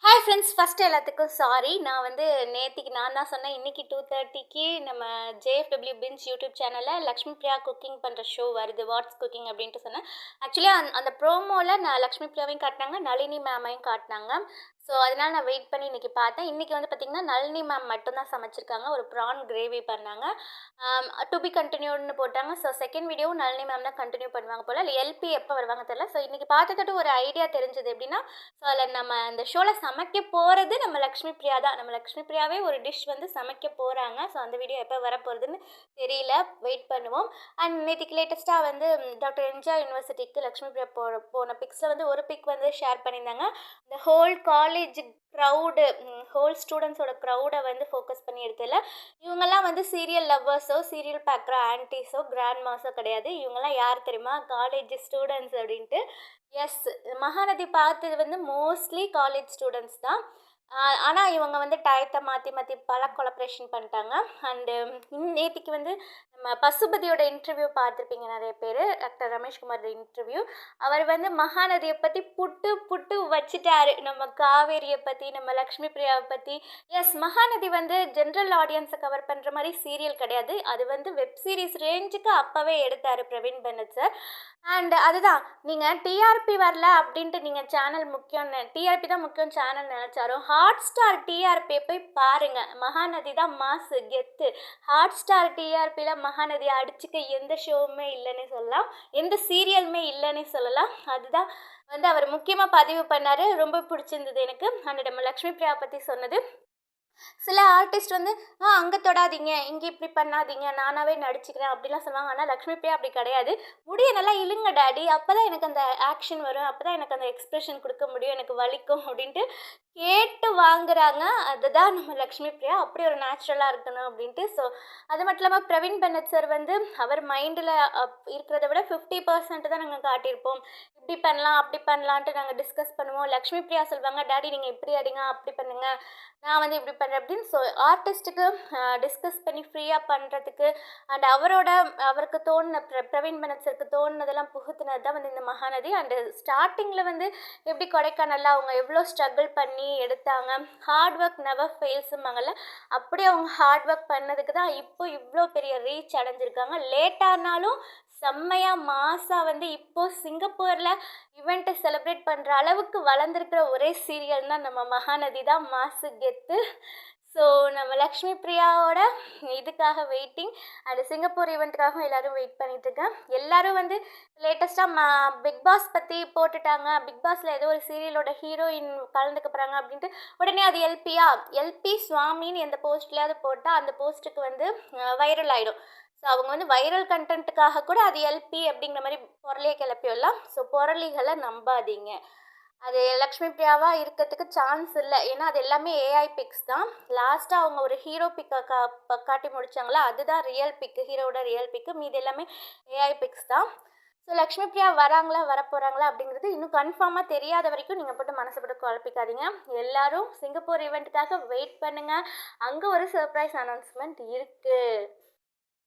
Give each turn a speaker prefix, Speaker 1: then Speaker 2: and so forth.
Speaker 1: Hi friends, first எல்லாத்துக்கும் sorry. நான் வந்து நேத்திக்கு நான் தான் சொன்னேன், இன்னைக்கு 2:30க்கு நம்ம ஜேஎஃப்டபிள்யூ பின்ஸ் யூடியூப் சேனலில் லக்ஷ்மி பிரியா குக்கிங் பண்ணுற ஷோ வருது, வாட்ஸ் குக்கிங் அப்படின்ட்டு சொன்னேன். ஆக்சுவலி அந்த ப்ரோமோவில் நான் லக்ஷ்மி பிரியாவையும் காட்டினாங்க, நளினி மேமையும் காட்டினாங்க. ஸோ அதனால் நான் வெயிட் பண்ணி இன்றைக்கி பார்த்தேன். இன்றைக்கி வந்து பார்த்திங்கன்னா நளினி மேம் மட்டும்தான் சமைச்சிருக்காங்க. ஒரு ப்ரான் கிரேவி பண்ணாங்க. டு பி கண்டினியூட்னு போட்டாங்க. ஸோ செகண்ட் வீடியோவும் நளினி மேம் தான் கண்டினியூ பண்ணுவாங்க போல். இல்லை எல்பி எப்போ வருவாங்க தெரியல. ஸோ இன்றைக்கி பார்த்ததுட்டு ஒரு ஐடியா தெரிஞ்சது எப்படின்னா, ஸோ அதில் நம்ம அந்த ஷோவில் சமைக்க போகிறது நம்ம லக்ஷ்மி பிரியா தான். நம்ம லக்ஷ்மி பிரியாவே ஒரு டிஷ் வந்து சமைக்க போகிறாங்க. ஸோ அந்த வீடியோ எப்போ வரப்போகிறதுன்னு தெரியல, வெயிட் பண்ணுவோம். அண்ட் நேற்றுக்கு லேட்டஸ்ட்டாக வந்து டாக்டர் எம்ஜிஆர் யூனிவர்சிட்டிக்கு லக்ஷ்மி பிரியா போன பிக்ஸில் வந்து ஒரு பிக் வந்து ஷேர் பண்ணியிருந்தாங்க. இந்த ஹோல் காலேஜ் க்ரௌடு, ஹோல் ஸ்டூடெண்ட்ஸோட க்ரௌடை வந்து ஃபோக்கஸ் பண்ணி எடுத்ததில்ல. இவங்கெல்லாம் வந்து சீரியல் லவ்வர்ஸோ சீரியல் பார்க்குற ஆன்டிஸோ கிராண்ட் மாஸோ கிடையாது. இவங்கெல்லாம் யார் தெரியுமா? காலேஜ் ஸ்டூடெண்ட்ஸ் அப்படின்ட்டு. எஸ், மகாநதி பார்த்தது வந்து மோஸ்ட்லி காலேஜ் ஸ்டூடெண்ட்ஸ் தான். ஆனால் இவங்க வந்து டயத்தை மாற்றி மாற்றி பல கொலப்ரேஷன் பண்ணிட்டாங்க. அண்டு நேற்றுக்கு வந்து நம்ம பசுபதியோட இன்டர்வியூ பார்த்துருப்பீங்க நிறைய பேர், டாக்டர் ரமேஷ்குமாரோட இன்டர்வியூ. அவர் வந்து மகாநதியை பற்றி புட்டு புட்டு வச்சுட்டாரு. நம்ம காவேரியை பற்றி, நம்ம லக்ஷ்மி பிரியாவை பற்றி. எஸ், மகாநதி வந்து ஜென்ரல் ஆடியன்ஸை கவர் பண்ணுற மாதிரி சீரியல் கிடையாது. அது வந்து வெப் சீரிஸ் ரேஞ்சுக்கு அப்போவே எடுத்தார் பிரவீன் பென்னட் சார். அண்ட் அதுதான், நீங்கள் டிஆர்பி வரல அப்படின்ட்டு நீங்கள் சேனல் முக்கியம்னு, டிஆர்பி தான் முக்கியம் சேனல் நினச்சாரும் ஹாட் ஸ்டார் டிஆர்பியை போய் பாருங்கள். மகாநதி தான் மாசு கெத்து. ஹாட் ஸ்டார் டிஆர்பியில் மகாநதியை அடிச்சுக்க எந்த ஷோவுமே இல்லைன்னு சொல்லலாம், எந்த சீரியலுமே இல்லைன்னு சொல்லலாம். அதுதான் வந்து அவர் முக்கியமாக பதிவு பண்ணார். ரொம்ப பிடிச்சிருந்தது எனக்கு. அண்ட் நம்ம லக்ஷ்மி பிரியா பற்றி சொன்னது. சில ஆர்டிஸ்ட் வந்து அங்கே தொடாதீங்க, இங்கே இப்படி பண்ணாதீங்க, நானாகவே நடிச்சுக்கிறேன் அப்படிலாம் சொல்லுவாங்க. ஆனால் லக்ஷ்மி பிரியா அப்படி கிடையாது. முடிய நல்லா இழுங்க டாடி, அப்போ தான் எனக்கு அந்த ஆக்ஷன் வரும், அப்போ தான் எனக்கு அந்த எக்ஸ்ப்ரெஷன் கொடுக்க முடியும், எனக்கு வலிக்கும் அப்படின்ட்டு கேட்டு வாங்குறாங்க. அதுதான் நம்ம லக்ஷ்மி பிரியா. அப்படி ஒரு நேச்சுரலாக இருக்கணும் அப்படின்ட்டு. ஸோ அது மட்டும் இல்லாமல் பிரவீன் பென்னட் சார் வந்து அவர் மைண்டில் இருக்கிறத விட 50% தான் நாங்கள் காட்டியிருப்போம். இப்படி பண்ணலாம் அப்படி பண்ணலான்ட்டு நாங்கள் டிஸ்கஸ் பண்ணுவோம். லக்ஷ்மி பிரியா சொல்லுவாங்க, டாடி நீங்கள் இப்படி அடிங்க, அப்படி பண்ணுங்கள், நான் வந்து இப்படி பண்ணுறேன் அப்படின்னு. ஸோ ஆர்டிஸ்ட்டுக்கு டிஸ்கஸ் பண்ணி ஃப்ரீயாக பண்ணுறதுக்கு அண்ட் அவருக்கு தோணுன பிரவீன் பென்னட் சருக்கு தோணுனதெல்லாம் புகுத்துனது தான் வந்து இந்த மகாநதி. அண்டு ஸ்டார்டிங்கில் வந்து எப்படி கொடைக்கானலில் அவங்க எவ்வளோ ஸ்ட்ரகிள் பண்ணி எடுத்தாங்க, ஹார்ட் ஒர்க் நெவர் ஃபெயில்ஸும்பாங்கல்ல, அப்படியே அவங்க ஹார்ட் ஒர்க் பண்ணதுக்கு தான் இப்போ இவ்வளோ பெரிய ரீச் அடைஞ்சிருக்காங்க. லேட்டானாலும் செம்மையாக மாசாக வந்து இப்போது சிங்கப்பூரில் இவெண்ட்டை செலிப்ரேட் பண்ணுற அளவுக்கு வளர்ந்துருக்கிற ஒரே சீரியல் தான் நம்ம மகாநதி தான் மாசு கெத்து. ஸோ நம்ம லக்ஷ்மி பிரியாவோட இதுக்காக வெயிட்டிங். அண்ட் சிங்கப்பூர் ஈவெண்ட்டுக்காகவும் எல்லோரும் வெயிட் பண்ணிகிட்ருக்கேன். எல்லோரும் வந்து லேட்டஸ்ட்டாக பிக் பாஸ் பற்றி போட்டுட்டாங்க, பிக் பாஸில் ஏதோ ஒரு சீரியலோட ஹீரோயின் கலந்துக்க போகிறாங்க அப்படின்ட்டு. உடனே அது எல்பி சுவாமின்னு எந்த போஸ்ட்லேயாவது போட்டால் அந்த போஸ்ட்டுக்கு வந்து வைரல் ஆகிடும். ஸோ அவங்க வந்து வைரல் கண்டென்ட்டுக்காக கூட அது எல்பி அப்படிங்கிற மாதிரி பொருளையே கிளப்பிடலாம். ஸோ பொருளிகளை நம்பாதீங்க. அது லக்ஷ்மி பிரியாவாக இருக்கிறதுக்கு சான்ஸ் இல்லை. ஏன்னா அது எல்லாமே ஏஐ பிக்ஸ் தான். லாஸ்ட்டாக அவங்க ஒரு ஹீரோ பிக்கை காட்டி முடித்தாங்களா, அதுதான் ரியல் பிக்கு, ஹீரோவோட ரியல் பிக்கு. மீது எல்லாமே ஏஐ பிக்ஸ் தான். ஸோ லக்ஷ்மி பிரியா வராங்களா வரப்போகிறாங்களா அப்படிங்கிறது இன்னும் கன்ஃபார்மாக தெரியாத வரைக்கும் நீங்கள் போட்டு மனசு போட்டு குழப்பிக்காதீங்க. எல்லோரும் சிங்கப்பூர் ஈவெண்ட்டுக்காக வெயிட் பண்ணுங்கள். அங்கே ஒரு சர்ப்ரைஸ் அனௌன்ஸ்மெண்ட் இருக்குது.